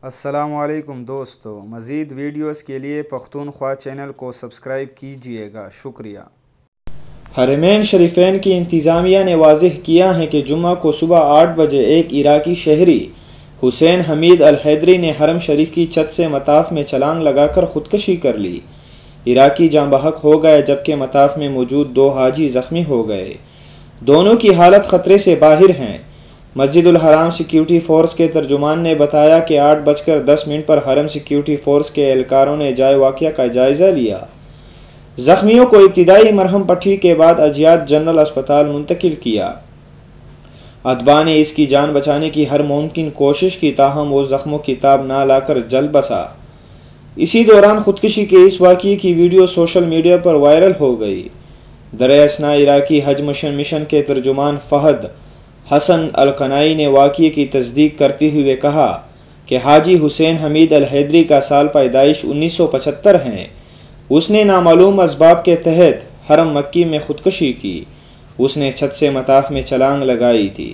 السلام علیکم دوستو، مزید ویڈیوز کے لیے پختونخوا چینل کو سبسکرائب کیجیے گا، شکریہ۔ حرمین شریفین کی انتظامیہ نے واضح کیا ہے کہ جمعہ کو صبح 8 بجے ایک عراقی شہری حسین حمید الحیدری نے حرم شریف کی چھت سے مطاف میں چھلانگ لگا کر خودکشی کر لی۔ عراقی جاں بحق ہو گئے جبکہ مطاف میں موجود 2 حاجی زخمی ہو گئے۔ دونوں کی حالت خطرے سے باہر ہیں۔ مسجد الحرام سیکیورٹی فورس کے ترجمان نے بتایا کہ 8:10 پر حرم سیکیورٹی فورس کے اہلکاروں نے جائے واقعہ کا جائزہ لیا۔ زخمیوں کو ابتدائی مرہم پٹی کے بعد اجیاد جنرل اسپتال منتقل کیا۔ اتباع نے اس کی جان بچانے کی ہر ممکن کوشش کی، تاہم وہ زخموں کی تاب نہ لا کر جل بسا۔ اسی دوران خودکشی کے اس واقعے کی ویڈیو سوشل میڈیا پر وائرل ہو گئی۔ دریں اثنا عراقی حج مشن کے ترجمان فہد حسن القنائی نے واقعے کی تصدیق کرتے ہوئے کہا کہ حاجی حسین حمید الحیدری کا سال پیدائش 1975 ہے۔ اس نے نامعلوم اسباب کے تحت حرم مکی میں خودکشی کی۔ اس نے چھت سے مطاف میں چھلانگ لگائی تھی۔